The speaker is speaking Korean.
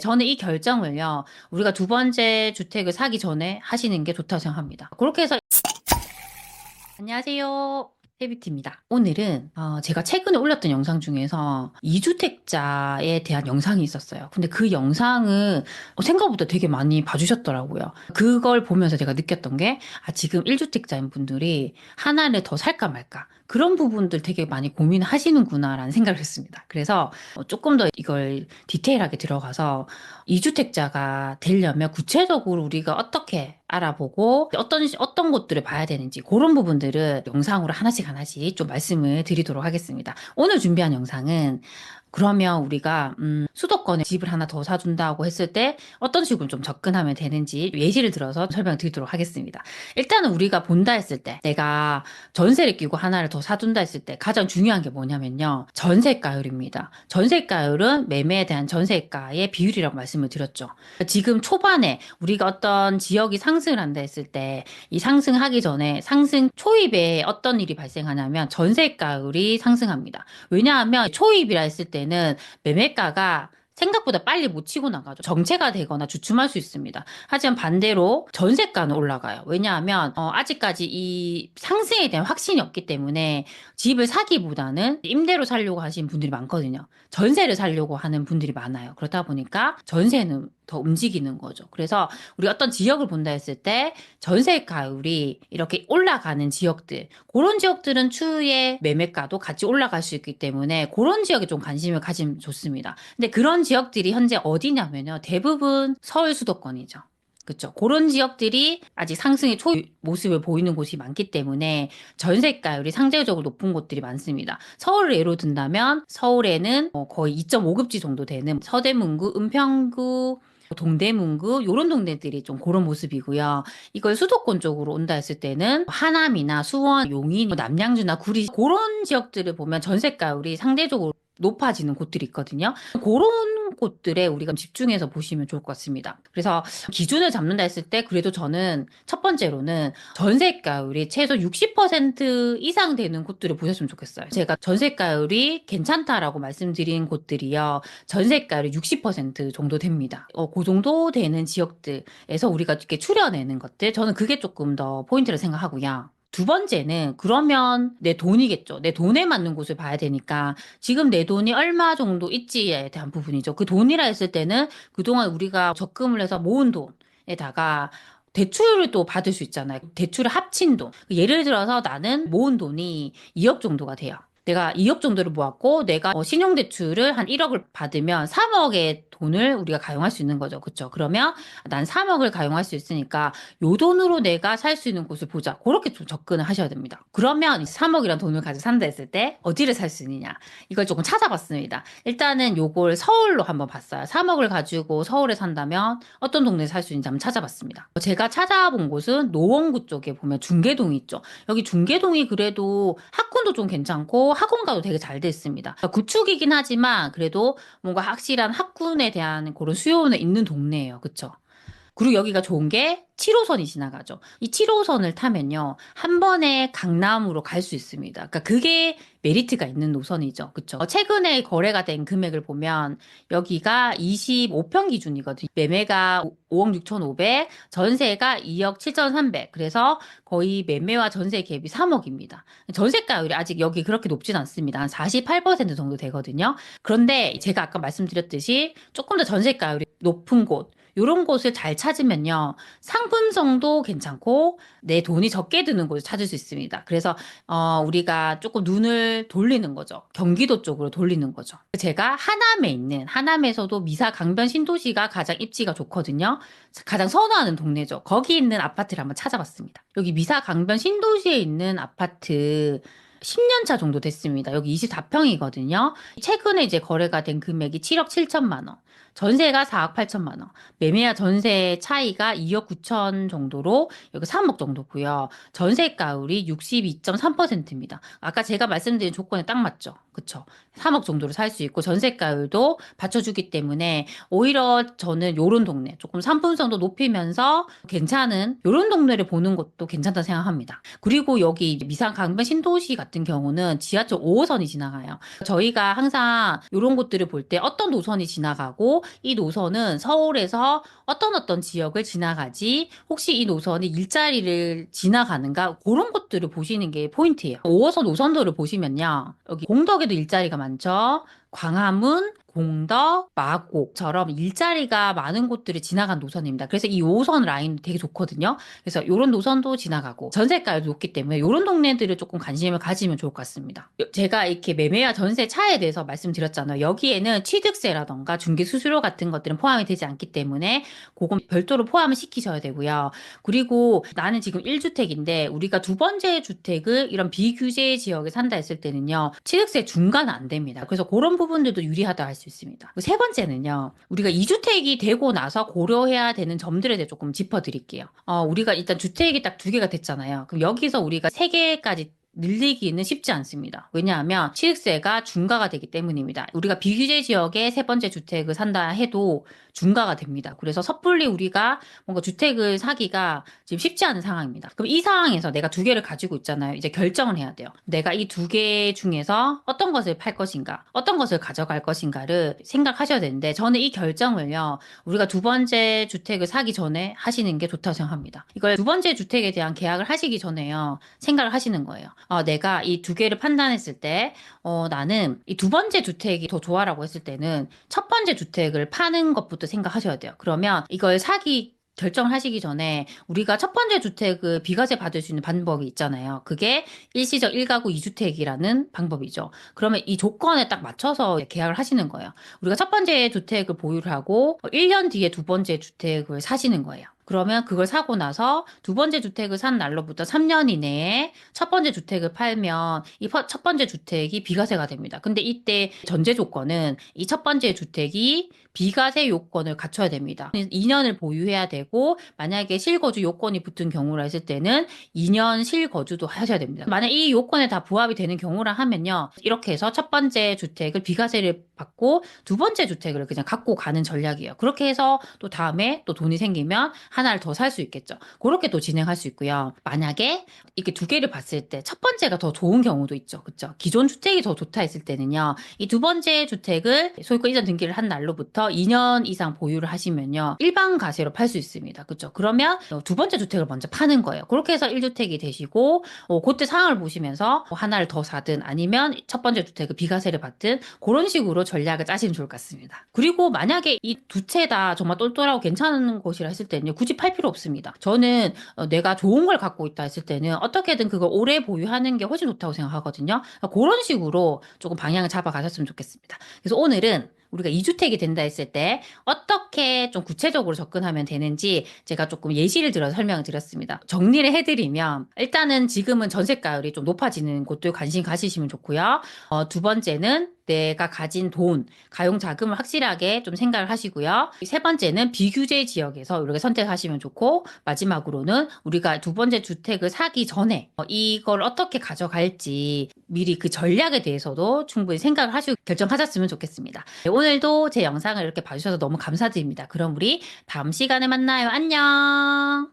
저는 이 결정을요, 우리가 두 번째 주택을 사기 전에 하시는 게 좋다고 생각합니다. 그렇게 해서, 안녕하세요. 헤비티입니다. 오늘은 제가 최근에 올렸던 영상 중에서 2주택자에 대한 영상이 있었어요. 근데 그 영상을 생각보다 되게 많이 봐주셨더라고요. 그걸 보면서 제가 느꼈던 게, 지금 1주택자인 분들이 하나를 더 살까 말까. 그런 부분들 되게 많이 고민하시는구나라는 생각을 했습니다. 그래서 조금 더 이걸 디테일하게 들어가서 2주택자가 되려면 구체적으로 우리가 어떻게 알아보고 어떤 것들을 봐야 되는지 그런 부분들을 영상으로 하나씩 좀 말씀을 드리도록 하겠습니다. 오늘 준비한 영상은 그러면 우리가 수도권에 집을 하나 더 사준다고 했을 때 어떤 식으로 좀 접근하면 되는지 예시를 들어서 설명드리도록 하겠습니다. 일단은 우리가 본다 했을 때 내가 전세를 끼고 하나를 더 사준다 했을 때 가장 중요한 게 뭐냐면요. 전세가율입니다. 전세가율은 매매에 대한 전세가의 비율이라고 말씀을 드렸죠. 지금 초반에 우리가 어떤 지역이 상승을 한다 했을 때 이 상승하기 전에 상승 초입에 어떤 일이 발생하냐면 전세가율이 상승합니다. 왜냐하면 초입이라 했을 때는 매매가가 생각보다 빨리 못 치고 나가죠. 정체가 되거나 주춤할 수 있습니다. 하지만 반대로 전세가는 올라가요. 왜냐하면 아직까지 이 상승에 대한 확신이 없기 때문에 집을 사기보다는 임대로 살려고 하시는 분들이 많거든요. 전세를 살려고 하는 분들이 많아요. 그렇다 보니까 전세는 더 움직이는 거죠. 그래서 우리 어떤 지역을 본다 했을 때 전세가율이 이렇게 올라가는 지역들, 그런 지역들은 추후에 매매가도 같이 올라갈 수 있기 때문에 그런 지역에 좀 관심을 가지면 좋습니다. 근데 그런 지역들이 현재 어디냐면요. 대부분 서울 수도권이죠. 그렇죠. 그런 지역들이 아직 상승의 초 모습을 보이는 곳이 많기 때문에 전세가율이 상대적으로 높은 곳들이 많습니다. 서울을 예로 든다면 서울에는 거의 2.5급지 정도 되는 서대문구, 은평구, 동대문구 요런 동네들이 좀 그런 모습이고요. 이걸 수도권 쪽으로 온다 했을 때는 하남이나 수원, 용인, 남양주나 구리 그런 지역들을 보면 전세가율이 상대적으로 높아지는 곳들이 있거든요. 그런 곳들에 우리가 집중해서 보시면 좋을 것 같습니다. 그래서 기준을 잡는다 했을 때 그래도 저는 첫 번째로는 전세가율이 최소 60% 이상 되는 곳들을 보셨으면 좋겠어요. 제가 전세가율이 괜찮다라고 말씀드린 곳들이요. 전세가율이 60% 정도 됩니다. 그 정도 되는 지역들에서 우리가 이렇게 추려내는 것들, 저는 그게 조금 더 포인트를 생각하고요. 두 번째는 그러면 내 돈이겠죠. 내 돈에 맞는 곳을 봐야 되니까 지금 내 돈이 얼마 정도 있지에 대한 부분이죠. 그 돈이라 했을 때는 그동안 우리가 적금을 해서 모은 돈에다가 대출을 또 받을 수 있잖아요. 대출을 합친 돈. 예를 들어서 나는 모은 돈이 2억 정도가 돼요. 내가 2억 정도를 모았고 내가 신용대출을 한 1억을 받으면 3억의 돈을 우리가 가용할 수 있는 거죠. 그렇죠? 그러면 난 3억을 가용할 수 있으니까 요 돈으로 내가 살 수 있는 곳을 보자. 그렇게 좀 접근을 하셔야 됩니다. 그러면 3억이란 돈을 가지고 산다 했을 때 어디를 살 수 있느냐. 이걸 조금 찾아봤습니다. 일단은 요걸 서울로 한번 봤어요. 3억을 가지고 서울에 산다면 어떤 동네에 살 수 있는지 한번 찾아봤습니다. 제가 찾아본 곳은 노원구 쪽에 보면 중계동이 있죠. 여기 중계동이 그래도 학군도 좀 괜찮고 학원가도 되게 잘 돼 있습니다. 구축이긴 하지만 그래도 뭔가 확실한 학군에 대한 그런 수요는 있는 동네예요. 그쵸? 그리고 여기가 좋은 게 7호선이 지나가죠. 이 7호선을 타면요. 한 번에 강남으로 갈 수 있습니다. 그러니까 그게 메리트가 있는 노선이죠. 그쵸? 최근에 거래가 된 금액을 보면 여기가 25평 기준이거든요. 매매가 5억 6,500, 전세가 2억 7,300. 그래서 거의 매매와 전세 갭이 3억입니다. 전세가율이 아직 여기 그렇게 높진 않습니다. 한 48% 정도 되거든요. 그런데 제가 아까 말씀드렸듯이 조금 더 전세가율이 높은 곳, 이런 곳을 잘 찾으면요. 상품성도 괜찮고 내 돈이 적게 드는 곳을 찾을 수 있습니다. 그래서 우리가 조금 눈을 돌리는 거죠. 경기도 쪽으로 돌리는 거죠. 제가 하남에 있는 하남에서도 미사 강변 신도시가 가장 입지가 좋거든요. 가장 선호하는 동네죠. 거기 있는 아파트를 한번 찾아봤습니다. 여기 미사 강변 신도시에 있는 아파트 10년 차 정도 됐습니다. 여기 24평이거든요. 최근에 이제 거래가 된 금액이 7억 7천만 원. 전세가 4억 8천만 원. 매매와 전세 차이가 2억 9천 정도로 여기 3억 정도고요. 전세가율이 62.3%입니다. 아까 제가 말씀드린 조건에 딱 맞죠? 그쵸? 3억 정도로 살 수 있고 전세가율도 받쳐주기 때문에 오히려 저는 요런 동네 조금 상품성도 높이면서 괜찮은 요런 동네를 보는 것도 괜찮다 생각합니다. 그리고 여기 미산 강변 신도시 같은 경우는 지하철 5호선이 지나가요. 저희가 항상 요런 곳들을 볼 때 어떤 노선이 지나가고 그리고 이 노선은 서울에서 어떤 지역을 지나가지, 혹시 이 노선이 일자리를 지나가는가, 그런 것들을 보시는 게 포인트예요. 5호선 노선도를 보시면요. 여기 공덕에도 일자리가 많죠. 광화문, 공덕, 마곡처럼 일자리가 많은 곳들을 지나간 노선입니다. 그래서 이 5호선 라인 되게 좋거든요. 그래서 이런 노선도 지나가고 전세가도 높기 때문에 이런 동네들을 조금 관심을 가지면 좋을 것 같습니다. 제가 이렇게 매매와 전세 차에 대해서 말씀드렸잖아요. 여기에는 취득세라던가 중개 수수료 같은 것들은 포함이 되지 않기 때문에 그건 별도로 포함을 시키셔야 되고요. 그리고 나는 지금 1주택인데 우리가 두 번째 주택을 이런 비규제 지역에 산다 했을 때는요. 취득세 중과는 안 됩니다. 그래서 그런 부분들도 유리하다 할 수 있습니다. 세 번째는요. 우리가 2주택이 되고 나서 고려해야 되는 점들에 대해 조금 짚어드릴게요. 우리가 일단 주택이 딱 두 개가 됐잖아요. 그럼 여기서 우리가 세 개까지 늘리기는 쉽지 않습니다. 왜냐하면 취득세가 중과가 되기 때문입니다. 우리가 비규제 지역에 세 번째 주택을 산다 해도 중과가 됩니다. 그래서 섣불리 우리가 뭔가 주택을 사기가 지금 쉽지 않은 상황입니다. 그럼 이 상황에서 내가 두 개를 가지고 있잖아요. 이제 결정을 해야 돼요. 내가 이 두 개 중에서 어떤 것을 팔 것인가, 어떤 것을 가져갈 것인가를 생각하셔야 되는데 저는 이 결정을요. 우리가 두 번째 주택을 사기 전에 하시는 게 좋다고 생각합니다. 이걸 두 번째 주택에 대한 계약을 하시기 전에요. 생각을 하시는 거예요. 내가 이 두 개를 판단했을 때, 나는 이 두 번째 주택이 더 좋아라고 했을 때는 첫 번째 주택을 파는 것부터 생각하셔야 돼요. 그러면 이걸 사기 결정을 하시기 전에 우리가 첫 번째 주택을 비과세 받을 수 있는 방법이 있잖아요. 그게 일시적 1가구 2주택이라는 방법이죠. 그러면 이 조건에 딱 맞춰서 계약을 하시는 거예요. 우리가 첫 번째 주택을 보유를 하고 1년 뒤에 두 번째 주택을 사시는 거예요. 그러면 그걸 사고 나서 두 번째 주택을 산 날로부터 3년 이내에 첫 번째 주택을 팔면 이 첫 번째 주택이 비과세가 됩니다. 근데 이때 전제 조건은 이 첫 번째 주택이 비과세 요건을 갖춰야 됩니다. 2년을 보유해야 되고 만약에 실거주 요건이 붙은 경우라 했을 때는 2년 실거주도 하셔야 됩니다. 만약 이 요건에 다 부합이 되는 경우라 하면요. 이렇게 해서 첫 번째 주택을 비과세를 받고 두 번째 주택을 그냥 갖고 가는 전략이에요. 그렇게 해서 또 다음에 또 돈이 생기면 하나를 더 살 수 있겠죠. 그렇게 또 진행할 수 있고요. 만약에 이렇게 두 개를 봤을 때 첫 번째가 더 좋은 경우도 있죠. 그렇죠? 기존 주택이 더 좋다 했을 때는요. 이 두 번째 주택을 소유권 이전 등기를 한 날로부터 2년 이상 보유를 하시면요. 일반 가세로 팔 수 있습니다. 그렇죠? 그러면 두 번째 주택을 먼저 파는 거예요. 그렇게 해서 1주택이 되시고 그때 상황을 보시면서 하나를 더 사든 아니면 첫 번째 주택을 비과세를 받든 그런 식으로 전략을 짜시면 좋을 것 같습니다. 그리고 만약에 이 두 채 다 정말 똘똘하고 괜찮은 곳이라 했을 때는요. 굳이 팔 필요 없습니다. 저는 내가 좋은 걸 갖고 있다 했을 때는 어떻게든 그걸 오래 보유하는 게 훨씬 좋다고 생각하거든요. 그런 식으로 조금 방향을 잡아가셨으면 좋겠습니다. 그래서 오늘은 우리가 2주택이 된다 했을 때 어떻게 좀 구체적으로 접근하면 되는지 제가 조금 예시를 들어서 설명을 드렸습니다. 정리를 해드리면 일단은 지금은 전세가율이 좀 높아지는 곳들 관심 가지시면 좋고요. 두 번째는 내가 가진 돈, 가용 자금을 확실하게 좀 생각을 하시고요. 세 번째는 비규제 지역에서 우리가 선택하시면 좋고 마지막으로는 우리가 두 번째 주택을 사기 전에 이걸 어떻게 가져갈지 미리 그 전략에 대해서도 충분히 생각을 하시고 결정하셨으면 좋겠습니다. 네, 오늘도 제 영상을 이렇게 봐주셔서 너무 감사드립니다. 그럼 우리 다음 시간에 만나요. 안녕!